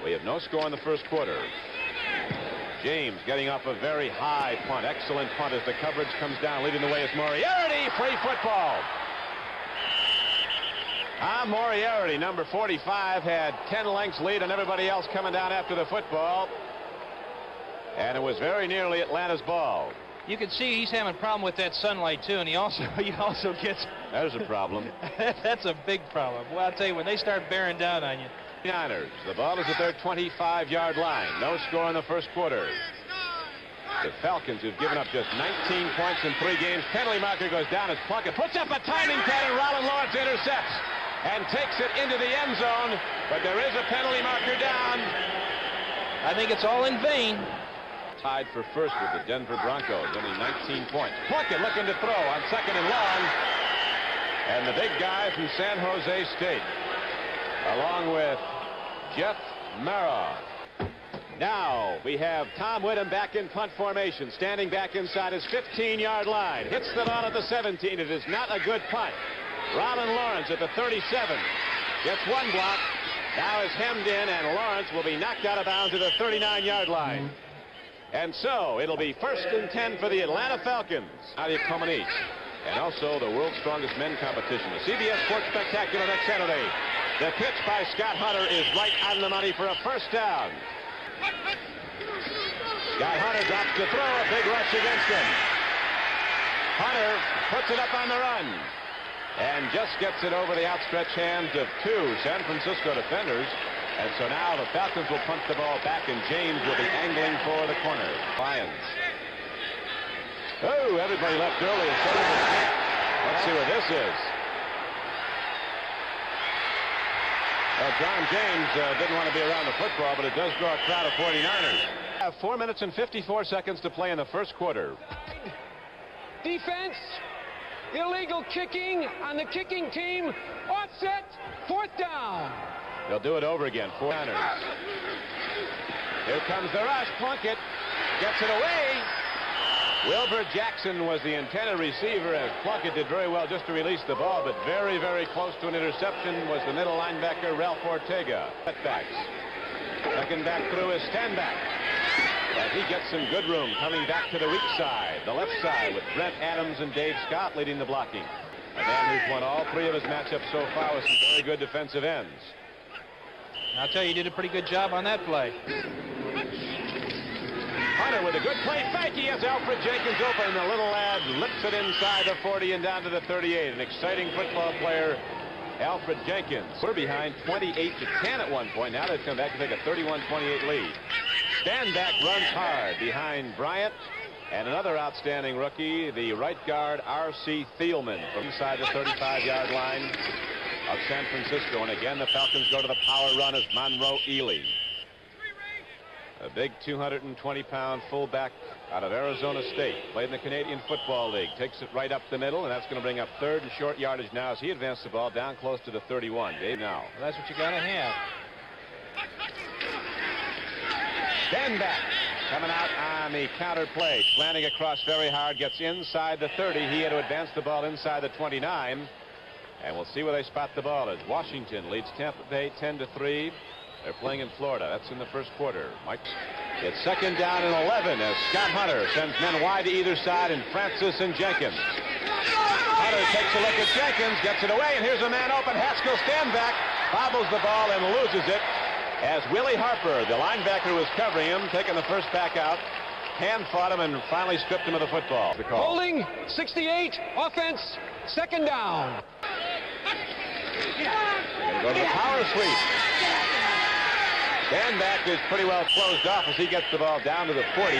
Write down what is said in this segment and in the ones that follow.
We have no score in the first quarter. James getting off a very high punt. Excellent punt as the coverage comes down. Leading the way is Moriarty. Free football. Moriarty, number 45, had 10 lengths lead on everybody else coming down after the football. And it was very nearly Atlanta's ball. You can see he's having a problem with that sunlight too, and he also gets. There's a problem. That's a big problem. Well, I'll tell you, when they start bearing down on you. Niners. The ball is at their 25-yard line. No score in the first quarter. The Falcons, who've given up just 19 points in 3 games. Penalty marker goes down as Plunkett puts up a timing cannon. Rollin Lawrence intercepts and takes it into the end zone. But there is a penalty marker down. I think it's all in vain. Tied for first with the Denver Broncos, only 19 points. Plunkett looking to throw on 2nd and long. And the big guy from San Jose State, along with Jeff Mara. Now we have Tom Whittam back in punt formation, standing back inside his 15-yard line. Hits the ball at the 17. It is not a good punt. Rollin Lawrence at the 37. Gets one block. Now is hemmed in, and Lawrence will be knocked out of bounds at the 39-yard line. And so it'll be 1st and 10 for the Atlanta Falcons. Nadia Comaneci. And also the World's Strongest Men competition. The CBS Sports Spectacular next Saturday. The pitch by Scott Hunter is right on the money for a first down. Scott Hunter drops to throw. A big rush against him. Hunter puts it up on the run. And just gets it over the outstretched hands of 2 San Francisco defenders. And so now the Falcons will punt the ball back, and James will be angling for the corner. Lions. Oh, everybody left early. Let's see what this is. Well, John James didn't want to be around the football, but it does draw a crowd of 49ers. 4 minutes and 54 seconds to play in the first quarter. Defense, illegal kicking on the kicking team. Offset, 4th down. They'll do it over again. 49ers. Here comes the rush. Plunkett gets it away. Wilbur Jackson was the intended receiver, as Plunkett did very well just to release the ball, but very, very close to an interception was the middle linebacker, Ralph Ortega. Setbacks. Second back through is Stanback. As he gets some good room coming back to the weak side, the left side, with Brent Adams and Dave Scott leading the blocking. A man who's won all 3 of his matchups so far with some very good defensive ends. I'll tell you, he did a pretty good job on that play. Hunter with a good play fake. He has Alfred Jenkins open. The little lad lips it inside the 40 and down to the 38. An exciting football player, Alfred Jenkins. We're behind 28-10 at one point. Now they've come back to take a 31-28 lead. Stanback runs hard behind Bryant. And another outstanding rookie, the right guard, R.C. Thielman, from inside the 35-yard line of San Francisco. And again, the Falcons go to the power run as Monroe Ely. A big 220-pound fullback out of Arizona State. Played in the Canadian Football League. Takes it right up the middle, and that's going to bring up 3rd and short yardage now as he advanced the ball down close to the 31. Dave now. Well, that's what you got to have. Stanback coming out on the counter play. Slanting across very hard. Gets inside the 30. He had to advance the ball inside the 29. And we'll see where they spot the ball as Washington leads Tampa Bay 10-3. They're playing in Florida. That's in the first quarter. It's 2nd down and 11 as Scott Hunter sends men wide to either side, and Francis and Jenkins. Hunter takes a look at Jenkins, gets it away, and here's a man open. Haskell Stanback bobbles the ball and loses it as Willie Harper, the linebacker who was covering him, taking the first back out, hand fought him and finally stripped him of the football. Holding, 68, offense, 2nd down. They're going to go to the power sweep. Stanback is pretty well closed off as he gets the ball down to the 40.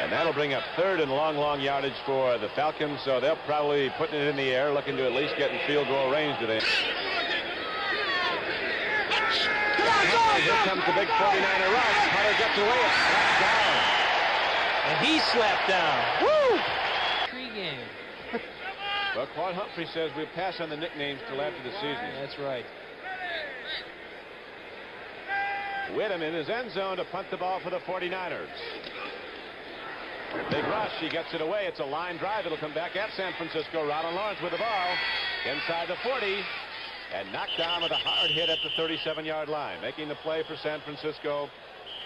And that'll bring up 3rd and long yardage for the Falcons. So they'll probably be putting it in the air, looking to at least get in field goal range today. Here comes the big 49er rush. Hunter gets away. It's slapped down. And he's slapped down. Woo! Intriguing. Well, Claude Humphrey says we'll pass on the nicknames till after the season. That's right. Whittam in his end zone to punt the ball for the 49ers. Big rush. He gets it away. It's a line drive. It'll come back at San Francisco. Rollin Lawrence with the ball inside the 40. and knocked down with a hard hit at the 37-yard line. Making the play for San Francisco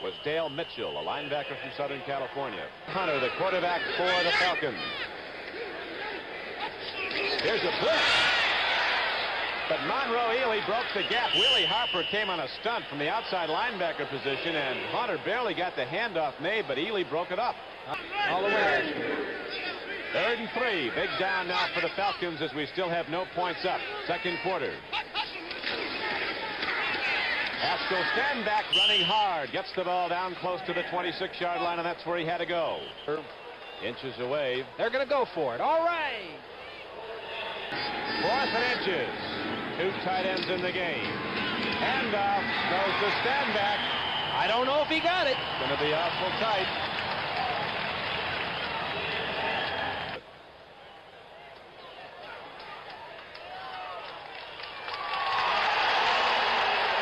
was Dale Mitchell, a linebacker from Southern California. Hunter, the quarterback for the Falcons. Here's a blitz. But Monroe Ely broke the gap. Willie Harper came on a stunt from the outside linebacker position, and Hunter barely got the handoff made, but Ely broke it up. All the way. 3rd and 3. Big down now for the Falcons as we still have no points up. Second quarter. Haskell stand back, running hard. Gets the ball down close to the 26-yard line, and that's where he had to go. Inches away. They're going to go for it. All right. 4th and inches. 2 tight ends in the game. Handoff goes the stand back. I don't know if he got it. Going to be awful tight.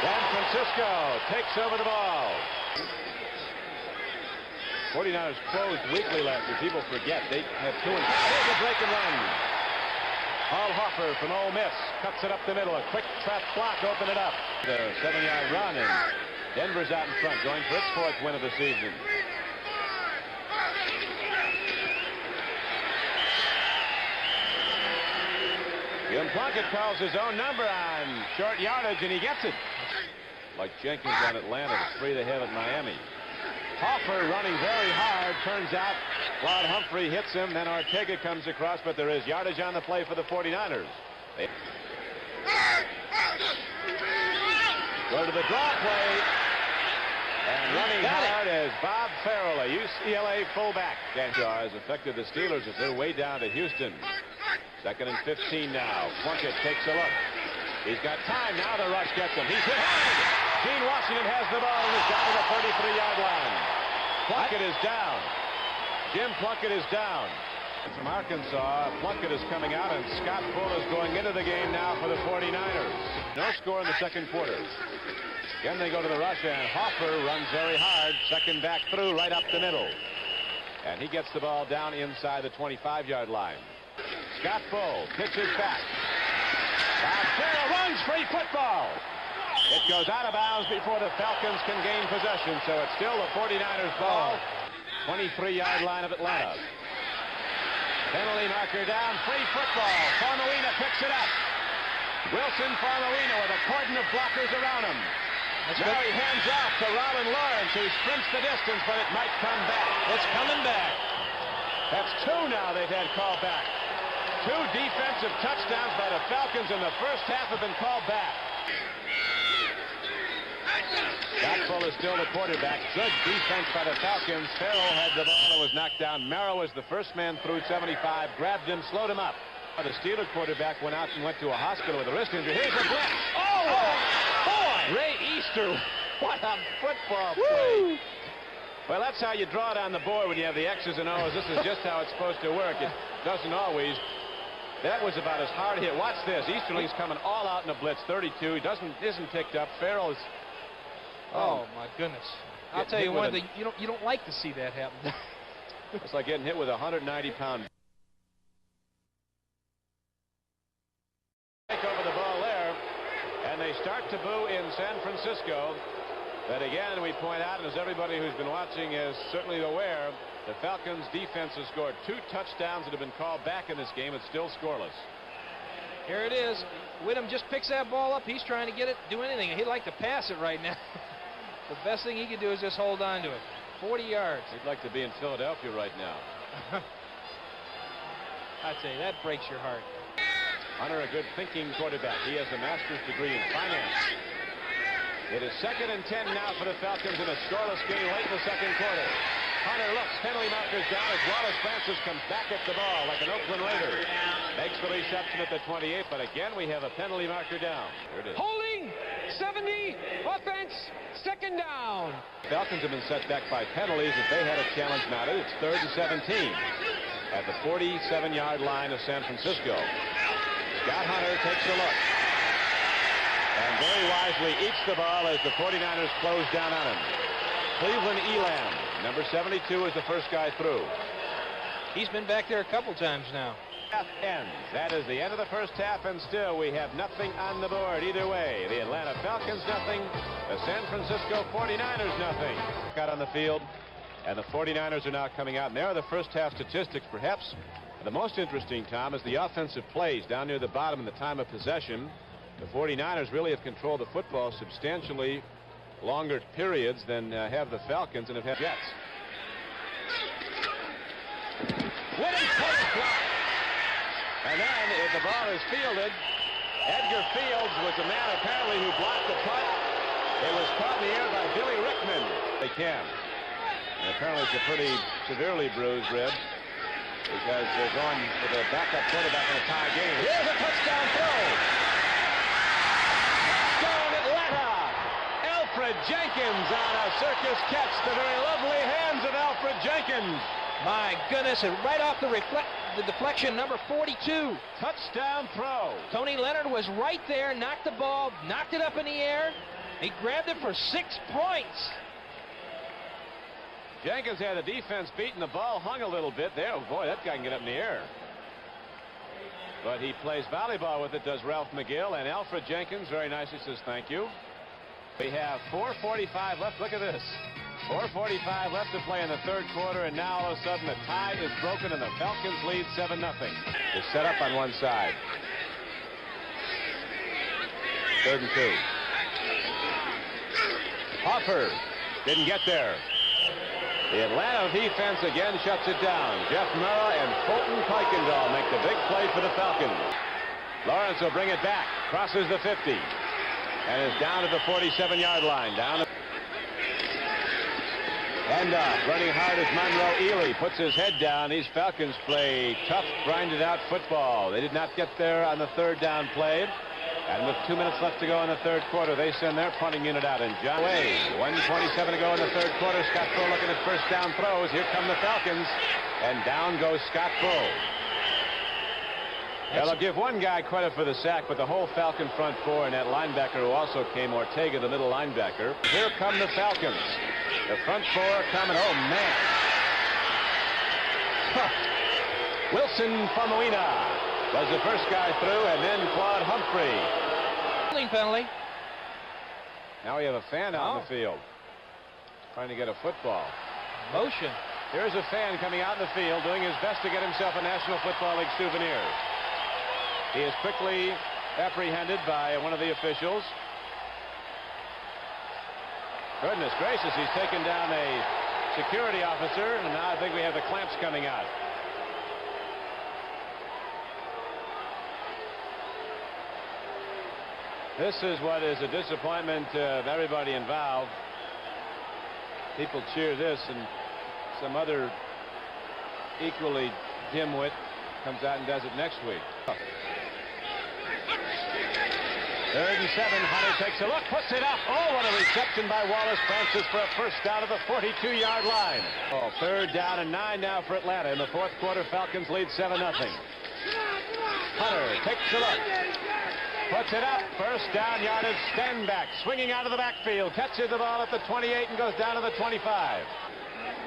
San Francisco takes over the ball. 49ers closed weekly last year. People forget they have 2 and 5. Here's a break and run. Paul Hoffer from Ole Miss cuts it up the middle. A quick trap block, open it up. The 7-yard run, and Denver's out in front, going for its 4th win of the season. Jim Plunkett calls his own number on short yardage, and he gets it. Like Jenkins on Atlanta, the 3 they have at Miami. Hoffer running very hard. Turns out Claude Humphrey hits him. Then Ortega comes across, but there is yardage on the play for the 49ers. They go to the draw play. And running hard as Bob Farrell, a UCLA fullback. Shaw has affected the Steelers as they're way down to Houston. 2nd and 15 now. Plunkett takes a look. He's got time now. The rush gets him. He's hit hard. Gene Washington has the ball and is down to the 33-yard line. Plunkett is down. Jim Plunkett is down. From Arkansas, Plunkett is coming out, and Scott Bull is going into the game now for the 49ers. No score in the second quarter. Again, they go to the rush, and Hoffer runs very hard. Second back through, right up the middle. And he gets the ball down inside the 25-yard line. Scott Bull pitches back. Bob Farrell runs free football. It goes out of bounds before the Falcons can gain possession, so it's still the 49ers ball. 23-yard line of Atlanta. Penalty marker down, free football. Farmawina picks it up. Wilson Farmawina with a cordon of blockers around him. Now he hands off to Robin Lawrence, who sprints the distance, but it might come back. It's coming back. That's 2 now they've had called back. 2 defensive touchdowns by the Falcons in the first half have been called back. Scott Bull is still the quarterback. Good defense by the Falcons. Farrell had the ball and was knocked down. Merrill was the first man through 75, grabbed him, slowed him up. The Steeler quarterback went out and went to a hospital with a wrist injury. Here's a blitz. Oh, boy! Ray Easter. What a football play. Well, that's how you draw it on the board when you have the X's and O's. This is just how it's supposed to work. It doesn't always. That was about as hard a hit. Watch this. Easterling's coming all out in a blitz. 32. He isn't picked up. Farrell is. Oh my goodness! I'll tell you one thing. You don't like to see that happen. It's like getting hit with a 190-pound. Take over the ball there, and they start to boo in San Francisco. But again, we point out, and as everybody who's been watching is certainly aware, the Falcons' defense has scored 2 touchdowns that have been called back in this game. It's still scoreless. Here it is. Whittam just picks that ball up. He's trying to get it, do anything. He'd like to pass it right now. The best thing he could do is just hold on to it. 40 yards. He'd like to be in Philadelphia right now. I tell you, that breaks your heart. Hunter, a good thinking quarterback. He has a master's degree in finance. It is 2nd and 10 now for the Falcons in a scoreless game late in the second quarter. Hunter looks, penalty markers down as Wallace Francis comes back at the ball like an Oakland Raider. Makes the reception at the 28, but again we have a penalty marker down. Here it is. Holding, 70, offense, 2nd down. Falcons have been set back by penalties as they had a challenge mounted. It's 3rd and 17 at the 47-yard line of San Francisco. Scott Hunter takes a look and very wisely eats the ball as the 49ers close down on him. Cleveland Elam, number 72, is the first guy through. He's been back there a couple times now. Half ends. That is the end of the first half, and still we have nothing on the board either way. The Atlanta Falcons nothing, the San Francisco 49ers nothing. Out on the field, and the 49ers are now coming out, and there are the first half statistics. Perhaps the most interesting, Tom, is the offensive plays down near the bottom in the time of possession. The 49ers really have controlled the football substantially longer periods than have the Falcons and have had Jets. And then, if the ball is fielded, Edgar Fields was the man apparently who blocked the punt. It was caught in the air by Billy Rickman. They can. And apparently it's a pretty severely bruised rib because they're going for the backup quarterback in a tie game. Here's a touchdown throw. Touchdown Atlanta. Alfred Jenkins on a circus catch. The very lovely hands of Alfred Jenkins. My goodness, and right off the deflection, number 42. Touchdown throw. Tony Leonard was right there, knocked the ball, knocked it up in the air. He grabbed it for 6 points. Jenkins had the defense beaten. The ball hung a little bit there. Oh boy, that guy can get up in the air. But he plays volleyball with it, does Ralph McGill. And Alfred Jenkins very nicely says thank you. We have 4:45 left. Look at this. 4:45 left to play in the third quarter, and now all of a sudden the tie is broken and the Falcons lead 7-0. Is set up on one side. 3rd and 2. Hoffer didn't get there. The Atlanta defense again shuts it down. Jeff Murrah and Fulton Kuykendall make the big play for the Falcons. Lawrence will bring it back, crosses the 50, and is down at the 47-yard line. And running hard is Monroe Ely. Puts his head down. These Falcons play tough, grinded out football. They did not get there on the 3rd down play. And with 2 minutes left to go in the third quarter, they send their punting unit out. And John Way, 1:27 to go in the third quarter. Scott Bull looking at first down throws. Here come the Falcons. And down goes Scott Bull. Well, I'll give one guy credit for the sack, but the whole Falcon front four and that linebacker who also came, Ortega, the middle linebacker. Here come the Falcons. The front four coming. Oh, man. Huh. Wilson Famuina was the first guy through, and then Claude Humphrey. Penalty. Now we have a fan out in the field trying to get a football. Motion. Here's a fan coming out in the field doing his best to get himself a National Football League souvenir. He is quickly apprehended by one of the officials. Goodness gracious, he's taken down a security officer, and now I think we have the clamps coming out. This is what is a disappointment of everybody involved. People cheer this, and some other equally dimwit comes out and does it next week. 3rd and 7. Hunter takes a look, puts it up. Oh, what a reception by Wallace Francis for a first down at the 42-yard line. Oh, 3rd down and 9 now for Atlanta. In the fourth quarter, Falcons lead 7-0. Hunter takes a look, puts it up. First down yardage, stand back, swinging out of the backfield, catches the ball at the 28 and goes down to the 25.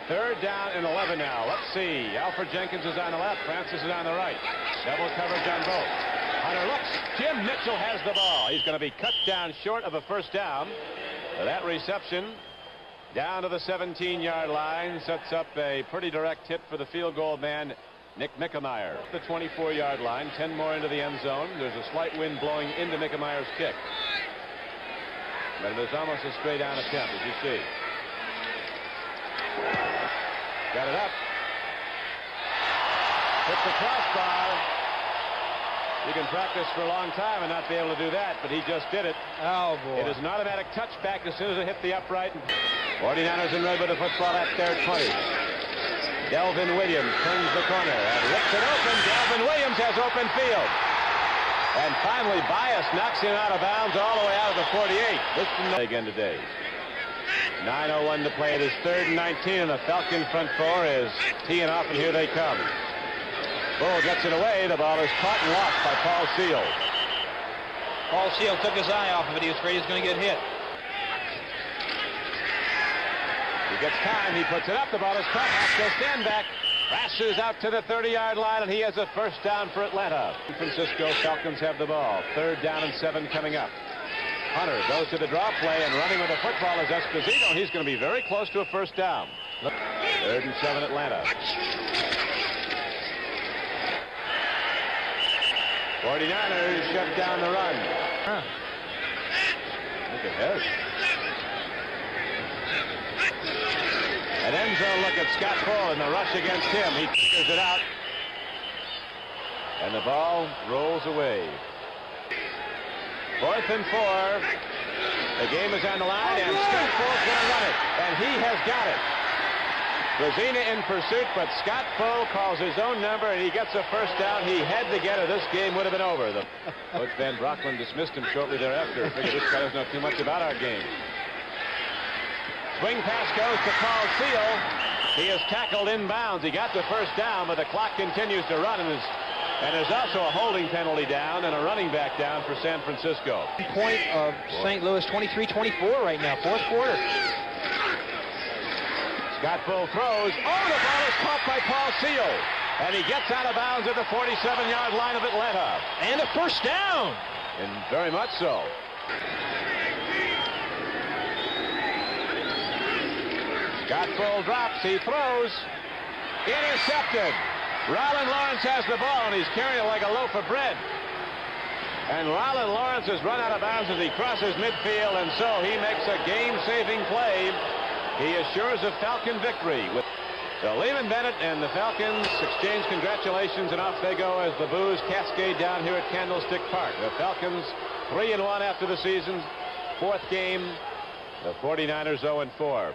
3rd down and 11 now. Let's see. Alfred Jenkins is on the left. Francis is on the right. Double coverage on both. Hunter looks. Jim Mitchell has the ball. He's going to be cut down short of a first down. That reception down to the 17-yard line sets up a pretty direct hit for the field goal man, Nick Mickemeyer. The 24-yard line, 10 more into the end zone. There's a slight wind blowing into Mickemeyer's kick. But it is almost a straight-down attempt, as you see. Got it up. Hit the crossbar. You can practice for a long time and not be able to do that, but he just did it. Oh, boy. It is an automatic touchback as soon as it hit the upright. 49ers in red with the football at their 20. Delvin Williams turns the corner and rips it open. Delvin Williams has open field. And finally, Bias knocks him out of bounds all the way out of the 48. This is again today. 9:01 to play. It is 3rd and 19, and the Falcon front four is teeing off, and here they come. Bull gets it away. The ball is caught and lost by Paul Seal. Paul Seal took his eye off of it. He was afraid he was going to get hit. He gets time. He puts it up. The ball is caught. Haskell stand back. Passes out to the 30-yard line, and he has a first down for Atlanta. San Francisco Falcons have the ball. 3rd down and 7 coming up. Hunter goes to the draw play, and running with the football is Esposito. He's going to be very close to a first down. 3rd and 7 Atlanta. 49ers shut down the run. Look ahead. An end zone look at Scott Bull in the rush against him. He figures it out. And the ball rolls away. 4th and 4. The game is on the line, and Scott Bull's going to run it. And he has got it. Rosina in pursuit, but Scott Bull calls his own number, and he gets a first down. He had to get it. This game would have been over. Coach Van Brockman dismissed him shortly thereafter. Figured this guy doesn't know too much about our game. Swing pass goes to Paul Seal. He is tackled inbounds. He got the first down, but the clock continues to run, and there's also a holding penalty down and a running back down for San Francisco. Point of St. Louis, 23-24 right now, 4th quarter. Scott Bull throws. Oh, the ball is caught by Paul Seal, and he gets out of bounds at the 47-yard line of Atlanta. And a first down. And very much so. Scott Bull drops. He throws. Intercepted. Rollin Lawrence has the ball, and he's carrying it like a loaf of bread. And Rollin Lawrence has run out of bounds as he crosses midfield, and so he makes a game-saving play. He assures a Falcon victory. So Lehman Bennett and the Falcons exchange congratulations, and off they go as the boos cascade down here at Candlestick Park. The Falcons 3-1 after the season. 4th game. The 49ers 0-4.